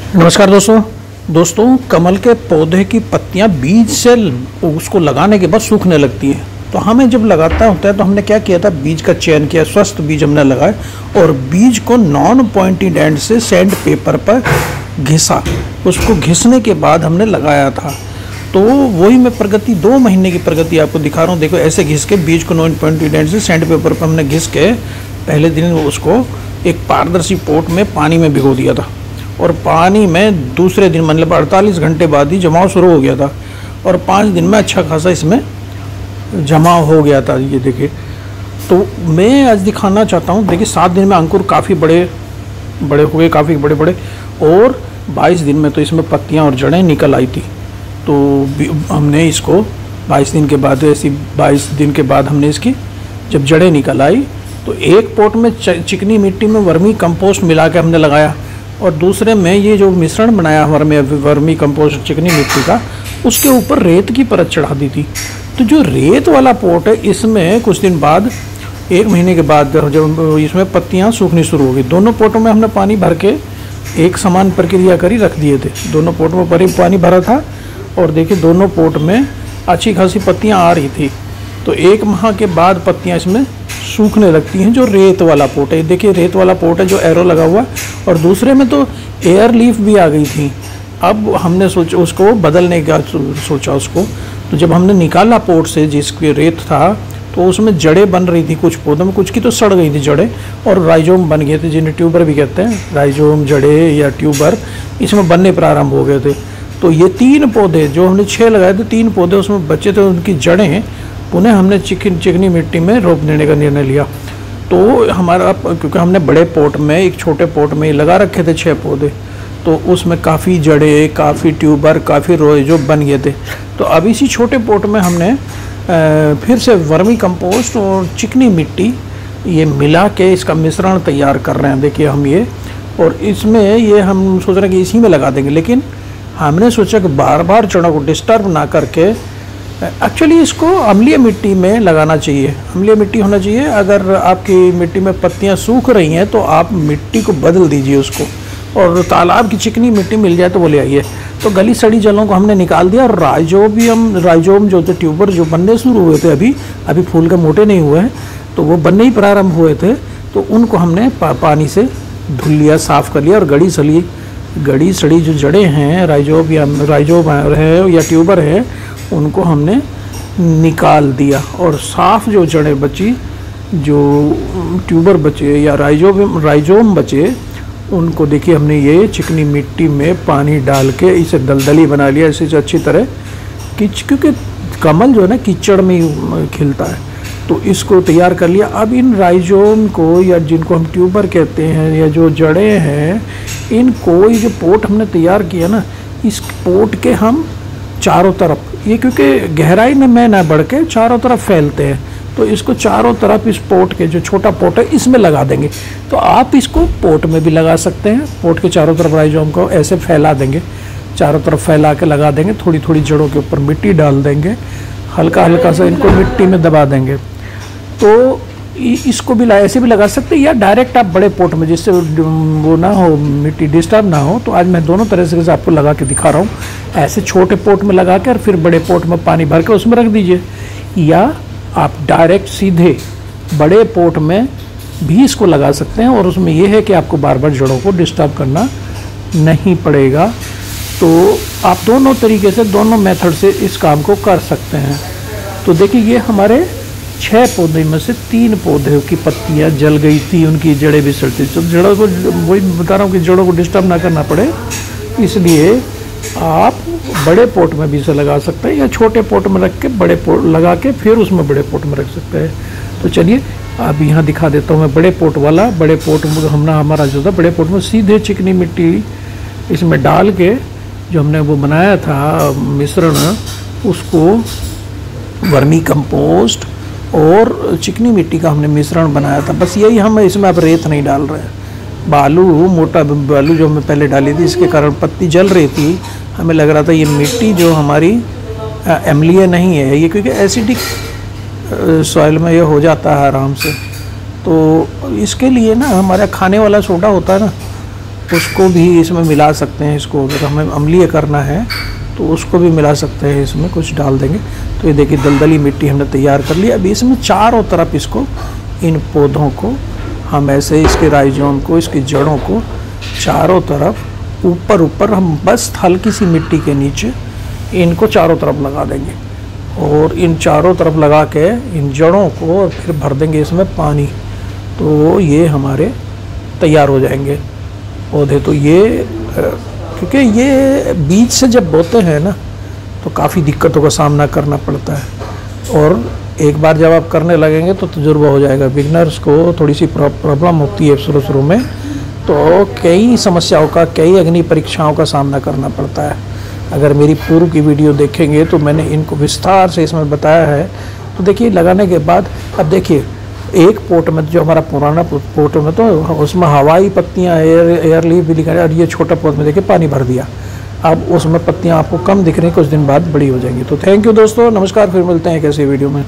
नमस्कार दोस्तों कमल के पौधे की पत्तियां बीज से उसको लगाने के बाद सूखने लगती है। तो हमें जब लगाता होता है तो हमने क्या किया था, बीज का चयन किया, स्वस्थ बीज हमने लगाए और बीज को नॉन पॉइंटेड एंड से सैंड पेपर पर घिसा। उसको घिसने के बाद हमने लगाया था। तो वही मैं प्रगति 2 महीने की प्रगति आपको दिखा रहा हूँ। देखो ऐसे घिस के बीज को नॉन पॉइंटेड एंड से सैंड पेपर पर हमने घिस के पहले दिन उसको एक पारदर्शी पोट में पानी में भिगो दिया था और पानी में दूसरे दिन मतलब 48 घंटे बाद ही जमाव शुरू हो गया था और 5 दिन में अच्छा खासा इसमें जमाव हो गया था। ये देखिए, तो मैं आज दिखाना चाहता हूँ। देखिए 7 दिन में अंकुर काफ़ी बड़े हो गए, काफ़ी बड़े और 22 दिन में तो इसमें पत्तियाँ और जड़ें निकल आई थी। तो हमने इसको 22 दिन के बाद, ऐसी 22 दिन के बाद हमने इसकी जब जड़ें निकल आई तो एक पोट में चिकनी मिट्टी में वर्मी कंपोस्ट मिला के हमने लगाया और दूसरे में ये जो मिश्रण बनाया वर्मी कंपोस्ट चिकनी मिट्टी का, उसके ऊपर रेत की परत चढ़ा दी थी। तो जो रेत वाला पोट है इसमें कुछ दिन बाद, 1 महीने के बाद जब इसमें पत्तियां सूखनी शुरू हो गई, दोनों पोटों में हमने पानी भर के एक समान प्रक्रिया करी रख दिए थे। दोनों पोट में पानी भरा था और देखिए दोनों पोट में अच्छी खासी पत्तियाँ आ रही थी। तो 1 माह के बाद पत्तियाँ इसमें सूखने लगती हैं। जो रेत वाला पोट है, देखिए रेत वाला पोट है जो एरो लगा हुआ, और दूसरे में तो एयर लीफ भी आ गई थी। अब हमने सोचा उसको बदलने का सोचा उसको। तो जब हमने निकाला पोट से जिसकी रेत था तो उसमें जड़ें बन रही थी कुछ पौधों में, कुछ की तो सड़ गई थी जड़ें और राइजोम बन गए थे, जिन्हें ट्यूबर भी कहते हैं। राइजोम, जड़ें या ट्यूबर इसमें बनने प्रारंभ हो गए थे। तो ये 3 पौधे जो हमने 6 लगाए थे, 3 पौधे उसमें बचे थे, उनकी जड़ें पुनः हमने चिकनी मिट्टी में रोप देने का निर्णय लिया। तो हमारा, क्योंकि हमने बड़े पोट में, एक छोटे पोट में लगा रखे थे 6 पौधे, तो उसमें काफ़ी जड़ें, काफ़ी ट्यूबर, काफ़ी रोइजो बन गए थे। तो अब इसी छोटे पोट में हमने फिर से वर्मी कंपोस्ट और चिकनी मिट्टी ये मिला के इसका मिश्रण तैयार कर रहे हैं। देखिए हम ये, और इसमें ये हम सोच रहे हैं कि इसी में लगा देंगे, लेकिन हमने सोचा कि बार बार जड़ों को डिस्टर्ब ना करके एक्चुअली इसको अम्लीय मिट्टी में लगाना चाहिए। अम्लीय मिट्टी होना चाहिए। अगर आपकी मिट्टी में पत्तियां सूख रही हैं तो आप मिट्टी को बदल दीजिए उसको, और तालाब की चिकनी मिट्टी मिल जाए तो वो ले आइए। तो गली सड़ी जलों को हमने निकाल दिया और राइजोम जो थे, ट्यूबर जो बनने शुरू हुए थे, अभी फूल के मोटे नहीं हुए हैं, तो वो बनने ही प्रारंभ हुए थे, तो उनको हमने पानी से धुल लिया, साफ़ कर लिया। और गड़ी सड़ी जो जड़ें हैं, राइजोम है या ट्यूबर है, उनको हमने निकाल दिया और साफ़ जो जड़ें बची, जो ट्यूबर बचे या राइजोम बचे, उनको देखिए हमने ये चिकनी मिट्टी में पानी डाल के इसे दलदली बना लिया ऐसे अच्छी तरह। क्योंकि कमल जो है ना कीचड़ में खिलता है, तो इसको तैयार कर लिया। अब इन राइजोम को, या जिनको हम ट्यूबर कहते हैं, या जो जड़ें हैं, इनको ये जो पोट हमने तैयार किया ना, इस पोट के हम चारों तरफ, ये क्योंकि गहराई में ना बढ़ के चारों तरफ फैलते हैं, तो इसको चारों तरफ इस पोट के, जो छोटा पोट है, इसमें लगा देंगे। तो आप इसको पोट में भी लगा सकते हैं। पोट के चारों तरफ राइजोम को ऐसे फैला देंगे, चारों तरफ फैला के लगा देंगे। थोड़ी थोड़ी जड़ों के ऊपर मिट्टी डाल देंगे, हल्का हल्का सा इनको मिट्टी में दबा देंगे। तो इसको भी ऐसे भी लगा सकते हैं, या डायरेक्ट आप बड़े पोट में, जिससे वो ना हो, मिट्टी डिस्टर्ब ना हो। तो आज मैं दोनों तरह से आपको लगा के दिखा रहा हूँ। ऐसे छोटे पोट में लगा के और फिर बड़े पोट में पानी भर के उसमें रख दीजिए, या आप डायरेक्ट सीधे बड़े पोट में भी इसको लगा सकते हैं। और उसमें यह है कि आपको बार बार जड़ों को डिस्टर्ब करना नहीं पड़ेगा। तो आप दोनों तरीके से, दोनों मेथड से इस काम को कर सकते हैं। तो देखिए ये हमारे 6 पौधे में से 3 पौधे की पत्तियां जल गई थी, उनकी जड़ें भी सड़ती। तो जड़ों को, वही बता रहा हूँ कि जड़ों को डिस्टर्ब ना करना पड़े, इसलिए आप बड़े पोट में भी इसे लगा सकते हैं, या छोटे पोट में रख के बड़े पोट लगा के फिर उसमें बड़े पोट में रख सकते हैं। तो चलिए अब यहाँ दिखा देता हूँ मैं बड़े पोट वाला। बड़े पोट में हमारा जो था, बड़े पोट में सीधे चिकनी मिट्टी इसमें डाल के जो हमने वो बनाया था मिश्रण, उसको वर्मी कंपोस्ट और चिकनी मिट्टी का हमने मिश्रण बनाया था। बस यही, हम इसमें अब रेत नहीं डाल रहे हैं। बालू, मोटा बालू जो हमने पहले डाली थी, इसके कारण पत्ती जल रही थी। हमें लग रहा था ये मिट्टी जो हमारी अम्लीय नहीं है, ये क्योंकि एसिडिक सॉइल में ये हो जाता है आराम से। तो इसके लिए ना हमारा खाने वाला सोडा होता है ना, उसको भी इसमें मिला सकते हैं। इसको अगर हमें अम्लीय करना है तो उसको भी मिला सकते हैं, इसमें कुछ डाल देंगे। तो ये देखिए दलदली मिट्टी हमने तैयार कर ली। अभी इसमें चारों तरफ इसको, इन पौधों को हम ऐसे, इसके राइजोम को, इसकी जड़ों को चारों तरफ ऊपर हम बस हल्की सी मिट्टी के नीचे इनको चारों तरफ लगा देंगे। और इन चारों तरफ लगा के इन जड़ों को फिर भर देंगे इसमें पानी, तो ये हमारे तैयार हो जाएंगे पौधे। तो ये क्योंकि ये बीज से जब बोते हैं ना तो काफ़ी दिक्कतों का सामना करना पड़ता है, और एक बार जब आप करने लगेंगे तो तजुर्बा हो जाएगा। बिगनर्स को थोड़ी सी प्रॉब्लम होती है शुरू में, तो कई समस्याओं का, कई अग्नि परीक्षाओं का सामना करना पड़ता है। अगर मेरी पूर्व की वीडियो देखेंगे तो मैंने इनको विस्तार से इसमें बताया है। तो देखिए लगाने के बाद, अब देखिए एक पोट में, जो हमारा पुराना पोट में, तो उसमें हवाई पत्तियां, एयर लीफ भी लिखा है, और ये छोटा पोट में देखिए पानी भर दिया। अब उसमें पत्तियां आपको कम दिख रही, कुछ दिन बाद बड़ी हो जाएंगी। तो थैंक यू दोस्तों, नमस्कार, फिर मिलते हैं एक ऐसी वीडियो में।